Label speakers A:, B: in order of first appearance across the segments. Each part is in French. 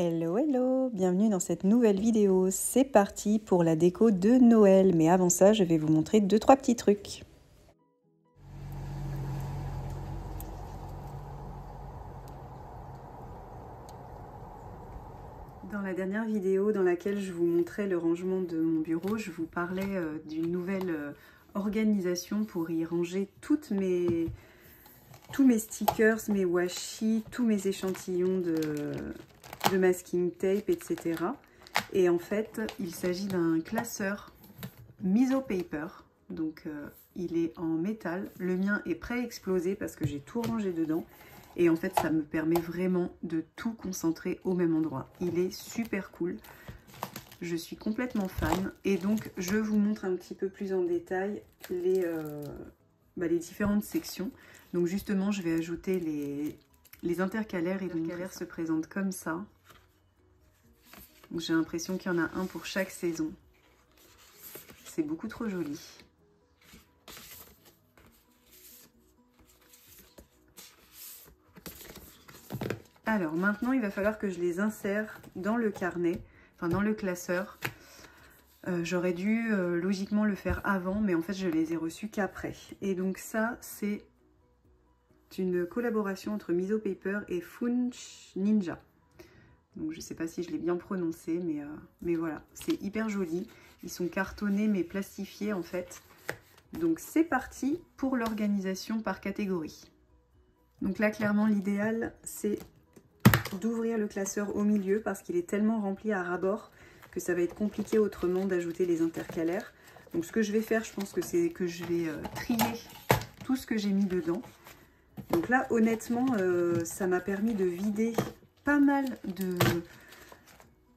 A: Hello, hello, bienvenue dans cette nouvelle vidéo. C'est parti pour la déco de Noël. Mais avant ça, je vais vous montrer 2-3 petits trucs. Dans la dernière vidéo dans laquelle je vous montrais le rangement de mon bureau, je vous parlais d'une nouvelle organisation pour y ranger tous mes stickers, mes washi, tous mes échantillons de masking tape, etc. Et en fait, il s'agit d'un classeur Miso Paper. Donc, il est en métal. Le mien est pré-explosé parce que j'ai tout rangé dedans. Et en fait, ça me permet vraiment de tout concentrer au même endroit. Il est super cool. Je suis complètement fan. Et donc, je vous montre un petit peu plus en détail les différentes sections. Donc justement, je vais ajouter les intercalaires. Et les intercalaires se présentent comme ça. J'ai l'impression qu'il y en a un pour chaque saison. C'est beaucoup trop joli. Alors maintenant, il va falloir que je les insère dans le carnet, enfin dans le classeur. J'aurais dû logiquement le faire avant, mais en fait, je les ai reçus qu'après. Et donc ça, c'est une collaboration entre Miso Paper et Funch Ninja. Donc je ne sais pas si je l'ai bien prononcé, mais voilà, c'est hyper joli. Ils sont cartonnés mais plastifiés en fait. Donc c'est parti pour l'organisation par catégorie. Donc là, clairement, l'idéal, c'est d'ouvrir le classeur au milieu parce qu'il est tellement rempli à ras-bord que ça va être compliqué autrement d'ajouter les intercalaires. Donc ce que je vais faire, je pense que c'est que je vais trier tout ce que j'ai mis dedans. Donc là, honnêtement, ça m'a permis de vider pas mal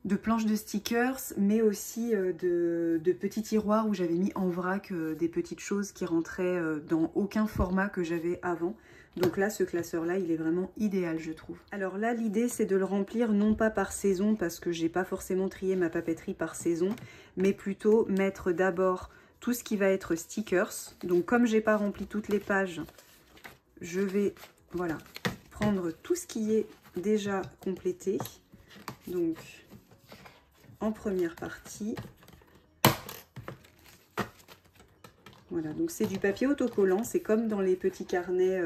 A: de planches de stickers, mais aussi de petits tiroirs où j'avais mis en vrac des petites choses qui rentraient dans aucun format que j'avais avant. Donc là, ce classeur-là, il est vraiment idéal, je trouve. Alors là, l'idée, c'est de le remplir non pas par saison, parce que j'ai pas forcément trié ma papeterie par saison, mais plutôt mettre d'abord tout ce qui va être stickers. Donc comme j'ai pas rempli toutes les pages, je vais, voilà, prendre tout ce qui est déjà complété. Donc, en première partie, voilà, donc c'est du papier autocollant, c'est comme dans les petits carnets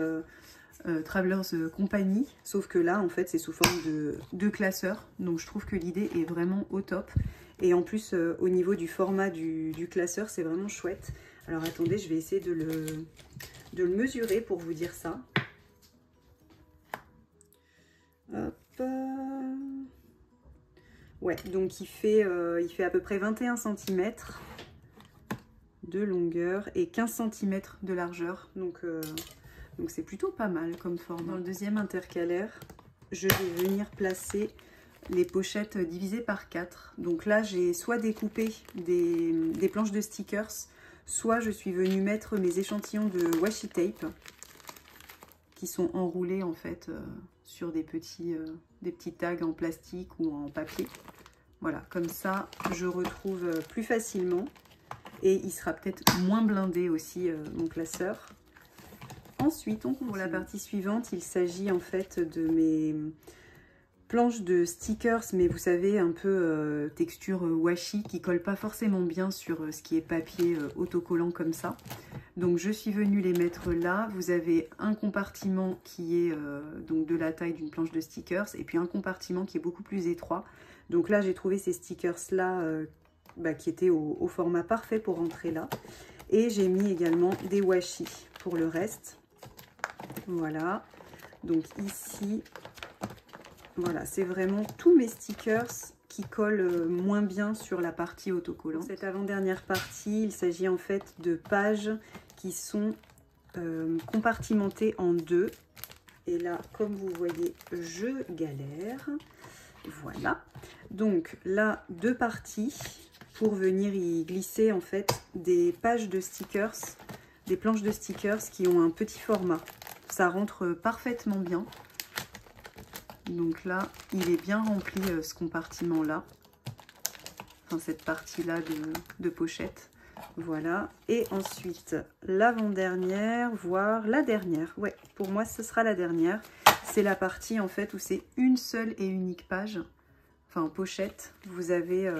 A: Travelers Company, sauf que là, en fait, c'est sous forme de classeur. Donc, je trouve que l'idée est vraiment au top. Et en plus, au niveau du format du classeur, c'est vraiment chouette. Alors, attendez, je vais essayer de le mesurer pour vous dire ça. Hop. Ouais, donc il fait à peu près 21 cm de longueur et 15 cm de largeur. Donc c'est plutôt pas mal comme format. Dans le deuxième intercalaire, je vais venir placer les pochettes divisées par 4. Donc là, j'ai soit découpé des planches de stickers, soit je suis venue mettre mes échantillons de washi tape qui sont enroulés en fait sur des petits tags en plastique ou en papier. Voilà, comme ça, je retrouve plus facilement et il sera peut-être moins blindé aussi, mon classeur. Ensuite, on continue. Pour la partie suivante, il s'agit en fait de mes planches de stickers, mais vous savez, un peu texture washi qui colle pas forcément bien sur ce qui est papier autocollant comme ça. Donc je suis venue les mettre là. Vous avez un compartiment qui est donc de la taille d'une planche de stickers et puis un compartiment qui est beaucoup plus étroit. Donc là, j'ai trouvé ces stickers là qui étaient au format parfait pour rentrer là. Et j'ai mis également des washi pour le reste. Voilà. Donc ici, voilà, c'est vraiment tous mes stickers qui collent moins bien sur la partie autocollant. Cette avant-dernière partie, il s'agit en fait de pages qui sont compartimentées en deux. Et là, comme vous voyez, je galère. Voilà. Donc là, deux parties pour venir y glisser en fait des pages de stickers, des planches de stickers qui ont un petit format. Ça rentre parfaitement bien. Donc là, il est bien rempli ce compartiment-là. Enfin, cette partie-là de pochette. Voilà. Et ensuite, l'avant-dernière, voire la dernière. Ouais, pour moi, ce sera la dernière. C'est la partie, en fait, où c'est une seule et unique page. enfin en pochette, vous avez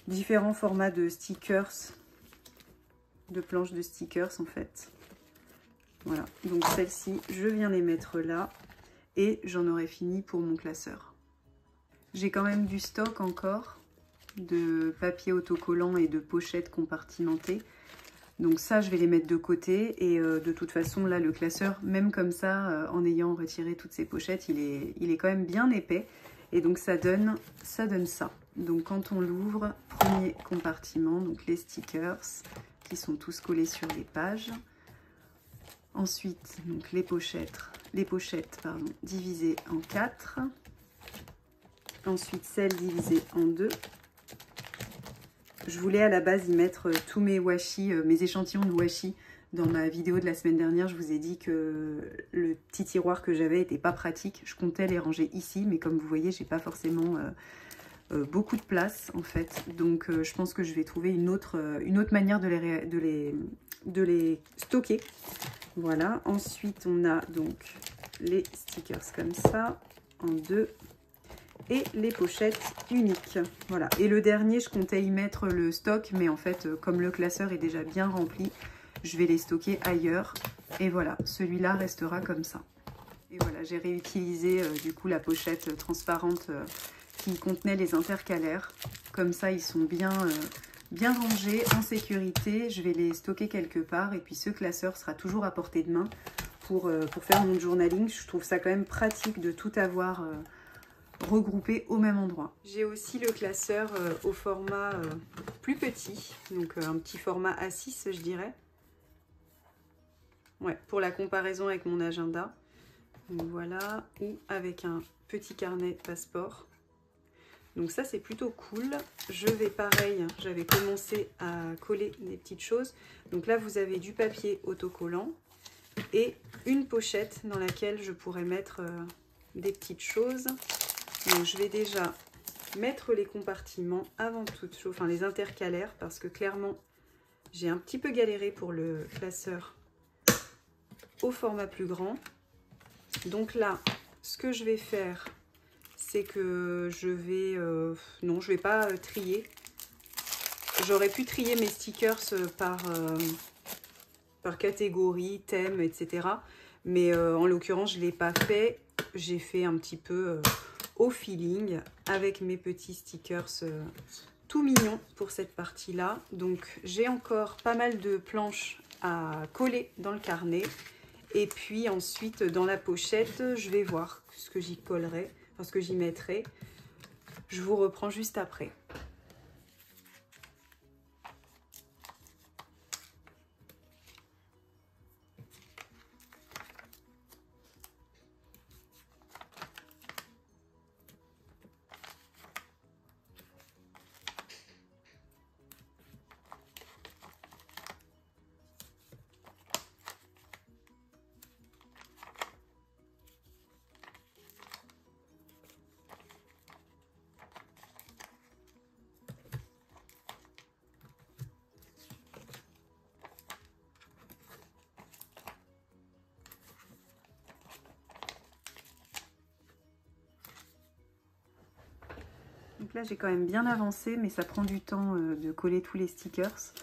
A: différents formats de stickers, de planches de stickers en fait. Voilà, donc celle-ci, je viens les mettre là et j'en aurai fini pour mon classeur. J'ai quand même du stock encore de papier autocollant et de pochettes compartimentées. Donc ça, je vais les mettre de côté et de toute façon, là, le classeur, même comme ça, en ayant retiré toutes ces pochettes, il est quand même bien épais. Et donc ça donne ça. Donc quand on l'ouvre, premier compartiment, donc les stickers qui sont tous collés sur les pages. Ensuite, donc les pochettes divisées en 4. Ensuite, celles divisées en 2. Je voulais à la base y mettre tous mes washi, mes échantillons de washi. Dans ma vidéo de la semaine dernière, je vous ai dit que le petit tiroir que j'avais n'était pas pratique. Je comptais les ranger ici, mais comme vous voyez, j'ai pas forcément beaucoup de place en fait. Donc je pense que je vais trouver une autre manière de les stocker. Voilà. Ensuite, on a donc les stickers comme ça, en 2. Et les pochettes uniques. Voilà. Et le dernier, je comptais y mettre le stock, mais en fait, comme le classeur est déjà bien rempli, je vais les stocker ailleurs. Et voilà, celui-là restera comme ça. Et voilà, j'ai réutilisé du coup la pochette transparente qui contenait les intercalaires. Comme ça, ils sont bien rangés, en sécurité. Je vais les stocker quelque part. Et puis ce classeur sera toujours à portée de main pour faire mon journaling. Je trouve ça quand même pratique de tout avoir regroupé au même endroit. J'ai aussi le classeur au format plus petit, donc un petit format A6 je dirais. Ouais, pour la comparaison avec mon agenda. Donc voilà, ou avec un petit carnet passeport. Donc ça c'est plutôt cool. Je vais pareil, j'avais commencé à coller des petites choses. Donc là vous avez du papier autocollant et une pochette dans laquelle je pourrais mettre des petites choses. Donc je vais déjà mettre les compartiments avant toute chose, enfin les intercalaires, parce que clairement j'ai un petit peu galéré pour le classeur au format plus grand. Donc là, ce que je vais faire, c'est que je vais... non, je vais pas trier. J'aurais pu trier mes stickers par catégorie, thème, etc. Mais en l'occurrence, je ne l'ai pas fait. J'ai fait un petit peu... au feeling avec mes petits stickers tout mignons pour cette partie là. Donc j'ai encore pas mal de planches à coller dans le carnet et puis ensuite dans la pochette je vais voir ce que j'y collerai, enfin ce que j'y mettrai. Je vous reprends juste après. Donc là j'ai quand même bien avancé, mais ça prend du temps de coller tous les stickers.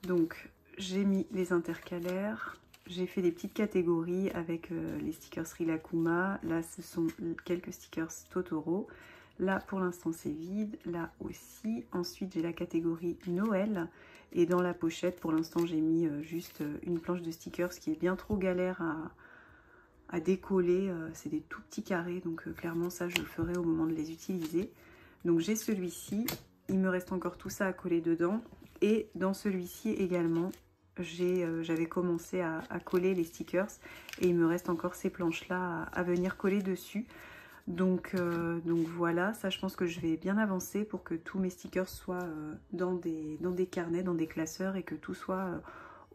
A: Donc j'ai mis les intercalaires, j'ai fait des petites catégories avec les stickers Rilakkuma. Là ce sont quelques stickers Totoro. Là pour l'instant c'est vide, là aussi. Ensuite j'ai la catégorie Noël. Et dans la pochette pour l'instant j'ai mis juste une planche de stickers qui est bien trop galère à décoller. C'est des tout petits carrés, donc clairement ça je le ferai au moment de les utiliser. Donc j'ai celui-ci, il me reste encore tout ça à coller dedans. Et dans celui-ci également, j'avais commencé à coller les stickers. Et il me reste encore ces planches-là à venir coller dessus. Donc voilà, ça je pense que je vais bien avancer pour que tous mes stickers soient dans des carnets, dans des classeurs. Et que tout soit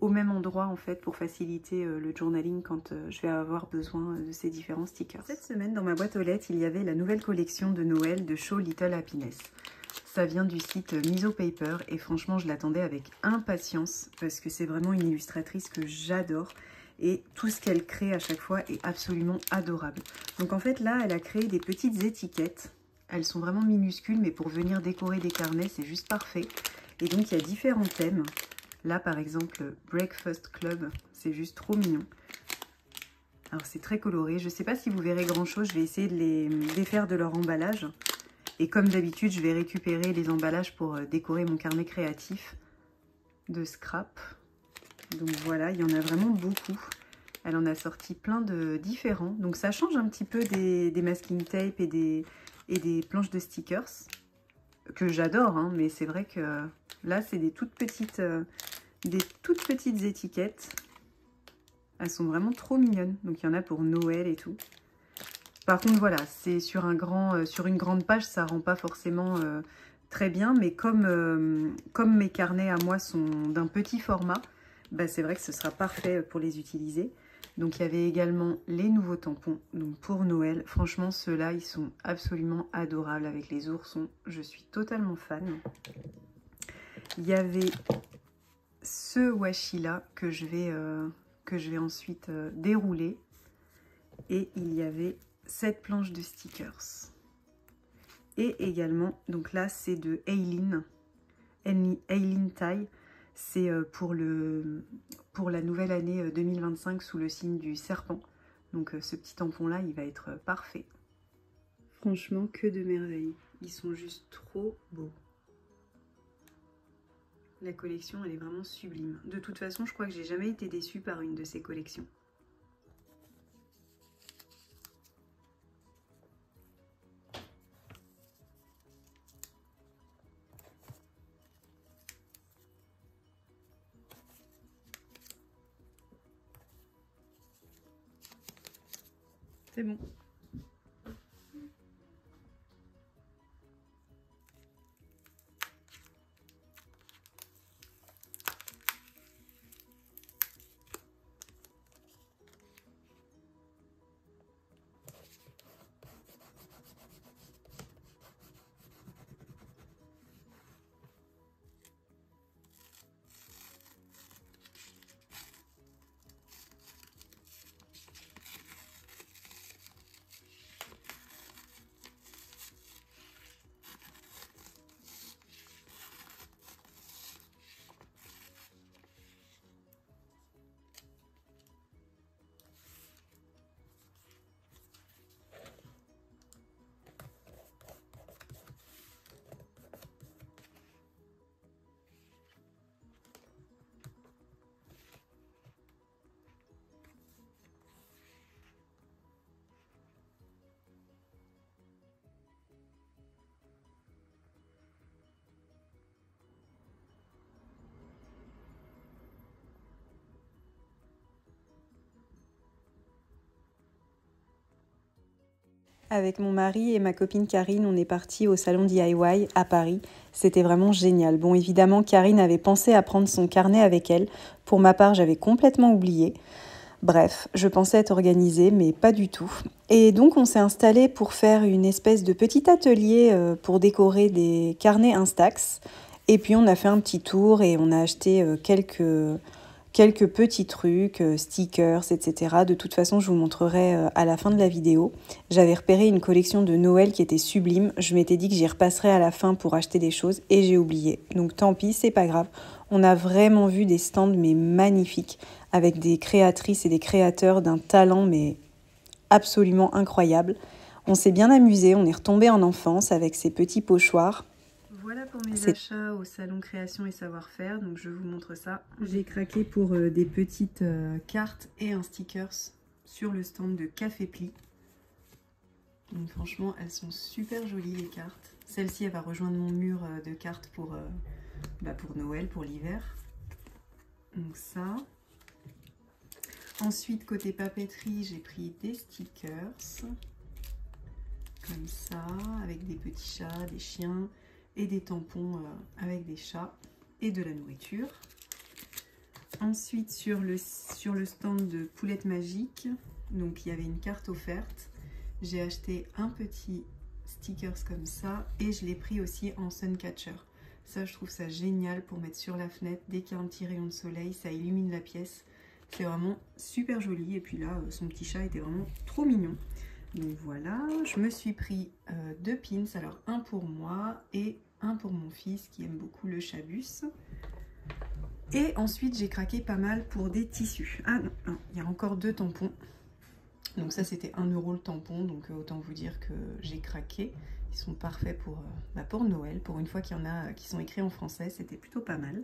A: au même endroit en fait pour faciliter le journaling quand je vais avoir besoin de ces différents stickers. Cette semaine dans ma boîte aux lettres il y avait la nouvelle collection de Noël de Show Little Happiness. Ça vient du site Miso Paper et franchement je l'attendais avec impatience parce que c'est vraiment une illustratrice que j'adore et tout ce qu'elle crée à chaque fois est absolument adorable. Donc en fait là elle a créé des petites étiquettes Elles sont vraiment minuscules, mais pour venir décorer des carnets, c'est juste parfait. Et donc, il y a différents thèmes. Là, par exemple, Breakfast Club, c'est juste trop mignon. Alors, c'est très coloré. Je ne sais pas si vous verrez grand-chose. Je vais essayer de les défaire de leur emballage. Et comme d'habitude, je vais récupérer les emballages pour décorer mon carnet créatif de scrap. Donc voilà, il y en a vraiment beaucoup. Elle en a sorti plein de différents. Donc ça change un petit peu des masking tape et des planches de stickers. Que j'adore, hein, mais c'est vrai que là, c'est des toutes petites étiquettes. Elles sont vraiment trop mignonnes. Donc il y en a pour Noël et tout. Par contre, voilà, c'est sur une grande page, ça rend pas forcément très bien. Mais comme mes carnets à moi sont d'un petit format, bah, c'est vrai que ce sera parfait pour les utiliser. Donc, il y avait également les nouveaux tampons donc pour Noël. Franchement, ceux-là, ils sont absolument adorables avec les oursons. Je suis totalement fan. Il y avait ce washi-là que je vais ensuite dérouler. Et il y avait cette planche de stickers. Et également, donc là, c'est de Aileen Tie. C'est pour la nouvelle année 2025 sous le signe du serpent. Donc ce petit tampon-là, il va être parfait. Franchement, que de merveilles. Ils sont juste trop beaux. La collection, elle est vraiment sublime. De toute façon, je crois que j'ai jamais été déçue par une de ces collections. C'est bon. Avec mon mari et ma copine Karine, on est partis au salon DIY à Paris. C'était vraiment génial. Bon, évidemment, Karine avait pensé à prendre son carnet avec elle. Pour ma part, j'avais complètement oublié. Bref, je pensais être organisée, mais pas du tout. Et donc, on s'est installé pour faire une espèce de petit atelier pour décorer des carnets Instax. Et puis, on a fait un petit tour et on a acheté quelques petits trucs, stickers, etc. De toute façon, je vous montrerai à la fin de la vidéo. J'avais repéré une collection de Noël qui était sublime. Je m'étais dit que j'y repasserais à la fin pour acheter des choses et j'ai oublié. Donc tant pis, c'est pas grave. On a vraiment vu des stands mais magnifiques avec des créatrices et des créateurs d'un talent mais absolument incroyable. On s'est bien amusé, on est retombé en enfance avec ces petits pochoirs. Voilà pour mes achats au salon Création et Savoir-faire, donc je vous montre ça. J'ai craqué pour des petites cartes et un stickers sur le stand de Café Pli. Donc franchement, elles sont super jolies les cartes. Celle-ci, elle va rejoindre mon mur de cartes pour Noël, pour l'hiver. Donc ça. Ensuite, côté papeterie, j'ai pris des stickers. Comme ça, avec des petits chats, des chiens. Et des tampons avec des chats et de la nourriture. Ensuite, sur le stand de Poulette Magique, donc il y avait une carte offerte. J'ai acheté un petit stickers comme ça et je l'ai pris aussi en Suncatcher. Ça, je trouve ça génial pour mettre sur la fenêtre. Dès qu'il y a un petit rayon de soleil, ça illumine la pièce. C'est vraiment super joli. Et puis là, son petit chat était vraiment trop mignon. Donc voilà, je me suis pris 2 pins, alors un pour moi et un pour mon fils qui aime beaucoup le chabus. Et ensuite j'ai craqué pas mal pour des tissus. Ah non, non, il y a encore 2 tampons. Donc ça c'était 1 € le tampon, donc autant vous dire que j'ai craqué. Ils sont parfaits pour Noël, pour une fois qu'il y en a qui sont écrits en français, c'était plutôt pas mal.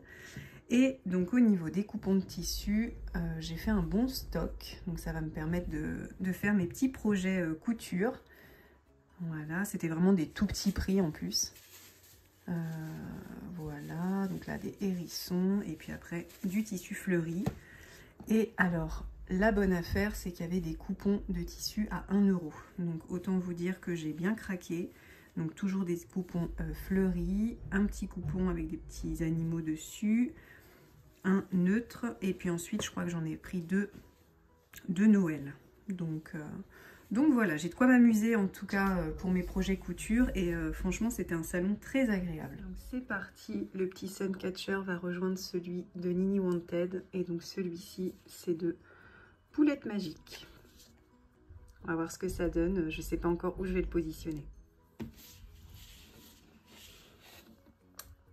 A: Et donc au niveau des coupons de tissu, j'ai fait un bon stock, donc ça va me permettre de faire mes petits projets couture. Voilà, c'était vraiment des tout petits prix en plus. Voilà, donc là des hérissons et puis après du tissu fleuri. Et alors, la bonne affaire, c'est qu'il y avait des coupons de tissu à 1 €. Donc autant vous dire que j'ai bien craqué. Donc toujours des coupons fleuris, un petit coupon avec des petits animaux dessus, un neutre, et puis ensuite je crois que j'en ai pris 2 de Noël. Donc voilà, j'ai de quoi m'amuser en tout cas pour mes projets couture, et franchement c'était un salon très agréable. Donc c'est parti, le petit Suncatcher va rejoindre celui de Nini Wanted, et donc celui-ci c'est de Poulette Magique. On va voir ce que ça donne, je sais pas encore où je vais le positionner.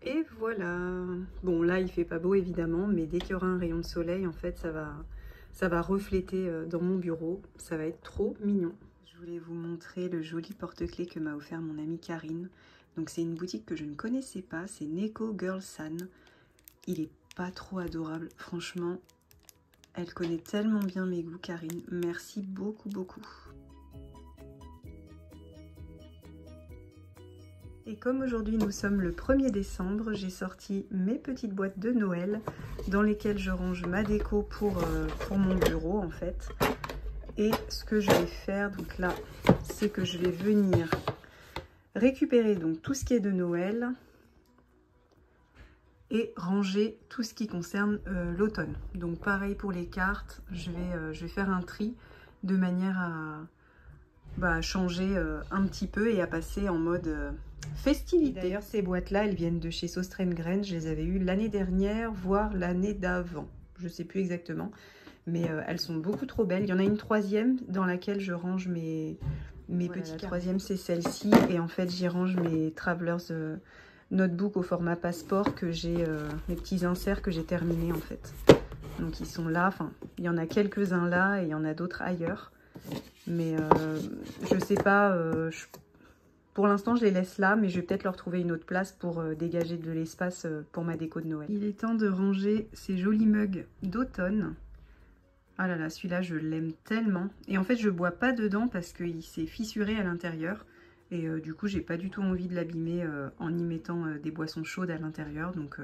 A: Et voilà. Bon là il fait pas beau évidemment, mais dès qu'il y aura un rayon de soleil, en fait ça va refléter dans mon bureau. Ça va être trop mignon. Je voulais vous montrer le joli porte-clés que m'a offert mon amie Karine. Donc c'est une boutique que je ne connaissais pas, c'est Neko Girl San. Il est pas trop adorable, franchement. Elle connaît tellement bien mes goûts, Karine. Merci beaucoup, beaucoup. Et comme aujourd'hui nous sommes le 1er décembre, j'ai sorti mes petites boîtes de Noël dans lesquelles je range ma déco pour mon bureau en fait. Et ce que je vais faire, donc là, c'est que je vais venir récupérer donc tout ce qui est de Noël et ranger tout ce qui concerne l'automne. Donc pareil pour les cartes, je vais faire un tri de manière à changer un petit peu et à passer en mode festivité. D'ailleurs ces boîtes là elles viennent de chez Søstrene, je les avais eues l'année dernière voire l'année d'avant, je sais plus exactement, mais elles sont beaucoup trop belles. Il y en a une 3e dans laquelle je range mes petits cartes. La 3e c'est celle-ci, et en fait j'y range mes Travelers notebook au format passeport que j'ai, mes petits inserts que j'ai terminés en fait. Donc ils sont là, enfin il y en a quelques-uns là et il y en a d'autres ailleurs. Mais je sais pas, pour l'instant je les laisse là, mais je vais peut-être leur trouver une autre place pour dégager de l'espace pour ma déco de Noël. Il est temps de ranger ces jolis mugs d'automne. Ah là là, celui-là je l'aime tellement. Et en fait je bois pas dedans parce qu'il s'est fissuré à l'intérieur. Et du coup j'ai pas du tout envie de l'abîmer en y mettant des boissons chaudes à l'intérieur. Donc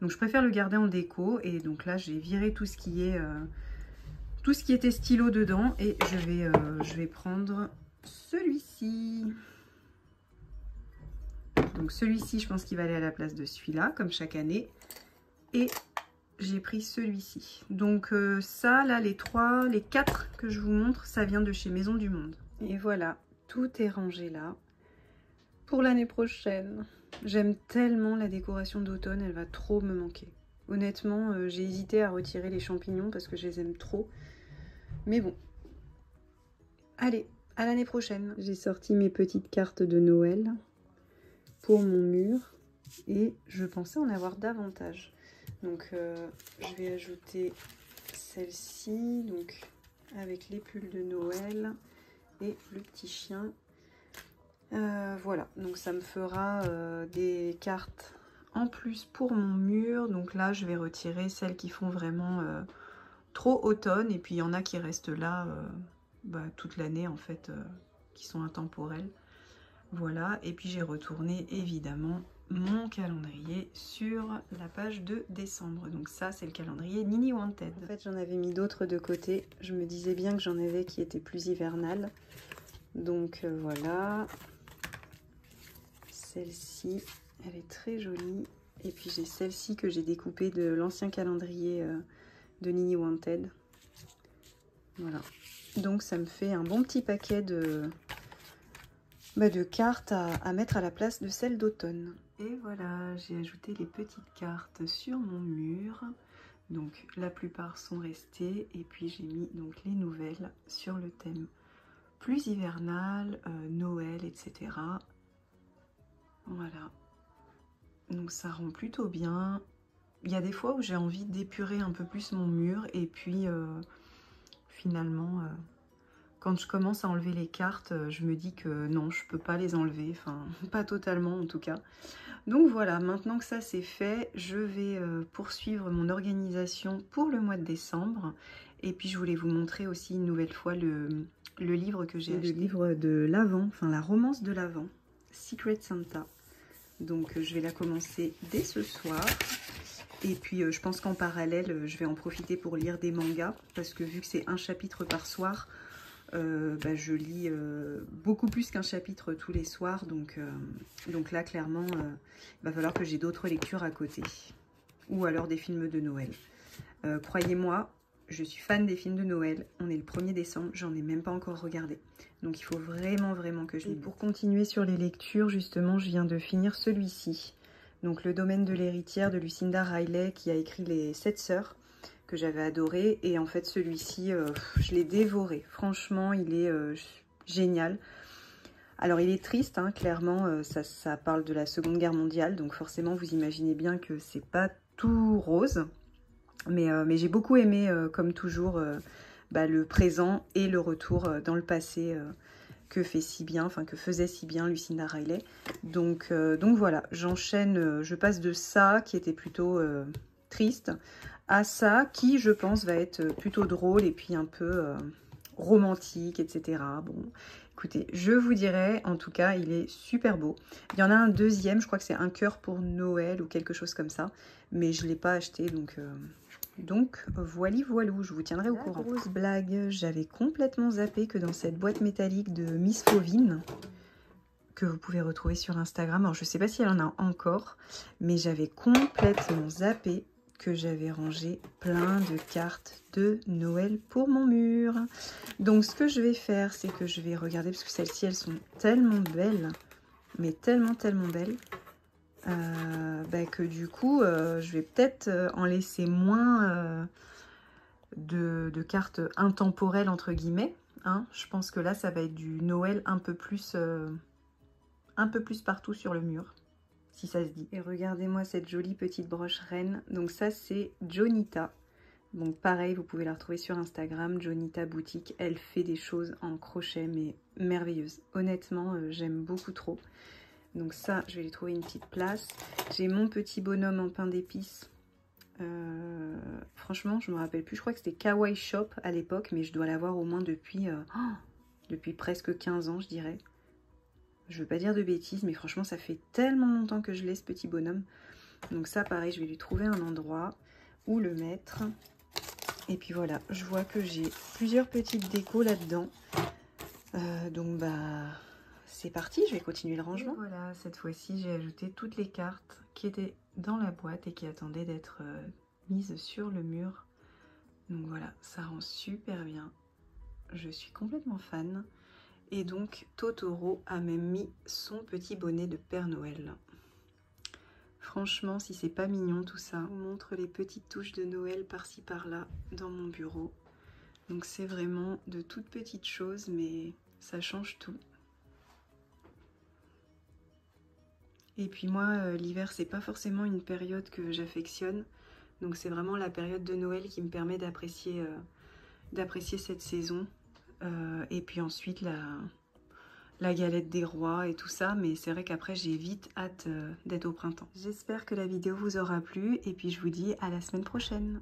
A: je préfère le garder en déco. Et donc là j'ai viré tout ce qui est... tout ce qui était stylo dedans, et je vais prendre celui-ci. Donc celui-ci, je pense qu'il va aller à la place de celui-là, comme chaque année. Et j'ai pris celui-ci. Donc ça, là, les 4 que je vous montre, ça vient de chez Maison du Monde. Et voilà, tout est rangé là pour l'année prochaine. J'aime tellement la décoration d'automne, elle va trop me manquer. Honnêtement, j'ai hésité à retirer les champignons parce que je les aime trop. Mais bon, allez, à l'année prochaine. J'ai sorti mes petites cartes de Noël pour mon mur et je pensais en avoir davantage. Donc je vais ajouter celle-ci, donc avec les pulls de Noël et le petit chien. Voilà, donc ça me fera des cartes en plus pour mon mur. Donc là, je vais retirer celles qui font vraiment... trop automne, et puis il y en a qui restent là toute l'année en fait, qui sont intemporels. Voilà, et puis j'ai retourné évidemment mon calendrier sur la page de décembre. Donc ça c'est le calendrier Nini Wanted. En fait j'en avais mis d'autres de côté, je me disais bien que j'en avais qui étaient plus hivernales. Donc voilà, celle-ci elle est très jolie, et puis j'ai celle-ci que j'ai découpée de l'ancien calendrier de Nini Wanted. Voilà, donc ça me fait un bon petit paquet de cartes à mettre à la place de celles d'automne. Et voilà, j'ai ajouté les petites cartes sur mon mur. Donc la plupart sont restées, et puis j'ai mis donc les nouvelles sur le thème plus hivernal, Noël, etc. Voilà. Donc ça rend plutôt bien. Il y a des fois où j'ai envie d'épurer un peu plus mon mur et puis finalement, quand je commence à enlever les cartes, je me dis que non, je peux pas les enlever, enfin pas totalement en tout cas. Donc voilà, maintenant que ça c'est fait, je vais poursuivre mon organisation pour le mois de décembre. Et puis je voulais vous montrer aussi une nouvelle fois le livre que j'ai acheté. Le livre de l'Avent, enfin la romance de l'Avent, Secret Santa. Donc je vais la commencer dès ce soir. Et puis je pense qu'en parallèle, je vais en profiter pour lire des mangas. Parce que vu que c'est un chapitre par soir, je lis beaucoup plus qu'un chapitre tous les soirs. Donc là, clairement, il va falloir que j'ai d'autres lectures à côté. Ou alors des films de Noël. Croyez-moi, je suis fan des films de Noël. On est le 1er décembre, j'en ai même pas encore regardé. Donc il faut vraiment que je lis. Pour continuer sur les lectures, justement, je viens de finir celui-ci. Donc Le domaine de l'héritière de Lucinda Riley, qui a écrit Les 7 sœurs, que j'avais adoré. Et en fait, celui-ci, je l'ai dévoré. Franchement, il est génial. Alors, il est triste, hein, clairement. Ça parle de la Seconde Guerre mondiale. Donc forcément, vous imaginez bien que c'est pas tout rose. Mais j'ai beaucoup aimé, comme toujours, le présent et le retour dans le passé que faisait si bien Lucinda Riley. Donc voilà, j'enchaîne, je passe de ça qui était plutôt triste à ça qui, je pense, va être plutôt drôle et puis un peu romantique, etc. Bon, écoutez, je vous dirai, en tout cas, il est super beau. Il y en a un deuxième, je crois que c'est Un cœur pour Noël ou quelque chose comme ça, mais je ne l'ai pas acheté, donc voilou, je vous tiendrai au courant. Grosse blague, j'avais complètement zappé que dans cette boîte métallique de Miss Fauvine, que vous pouvez retrouver sur Instagram, alors je ne sais pas si elle en a encore, mais j'avais complètement zappé que j'avais rangé plein de cartes de Noël pour mon mur. Donc ce que je vais faire, c'est que je vais regarder, parce que celles-ci, elles sont tellement belles, mais tellement belles, que du coup, je vais peut-être en laisser moins de cartes intemporelles, entre guillemets. Hein. Je pense que là, ça va être du Noël un peu plus partout sur le mur, si ça se dit. Et regardez-moi cette jolie petite broche reine. Donc ça, c'est Jonita. Donc pareil, vous pouvez la retrouver sur Instagram, Jonita Boutique. Elle fait des choses en crochet, mais merveilleuses. Honnêtement, j'aime beaucoup trop. Donc ça, je vais lui trouver une petite place. J'ai mon petit bonhomme en pain d'épices. Franchement, je me rappelle plus. Je crois que c'était Kawaii Shop à l'époque, mais je dois l'avoir au moins depuis presque 15 ans, je dirais. Je veux pas dire de bêtises, mais franchement, ça fait tellement longtemps que je l'ai, ce petit bonhomme. Donc ça, pareil, je vais lui trouver un endroit où le mettre. Et puis voilà, je vois que j'ai plusieurs petites décos là-dedans. Donc c'est parti, je vais continuer le rangement. Et voilà, cette fois-ci, j'ai ajouté toutes les cartes qui étaient dans la boîte et qui attendaient d'être mises sur le mur. Donc voilà, ça rend super bien. Je suis complètement fan. Et donc, Totoro a même mis son petit bonnet de Père Noël. Franchement, si c'est pas mignon tout ça, je vous montre les petites touches de Noël par-ci par-là dans mon bureau. Donc c'est vraiment de toutes petites choses, mais ça change tout. Et puis moi, l'hiver, c'est pas forcément une période que j'affectionne. Donc c'est vraiment la période de Noël qui me permet d'apprécier cette saison. Et puis ensuite, la galette des rois et tout ça. Mais c'est vrai qu'après, j'ai vite hâte d'être au printemps. J'espère que la vidéo vous aura plu. Et puis je vous dis à la semaine prochaine.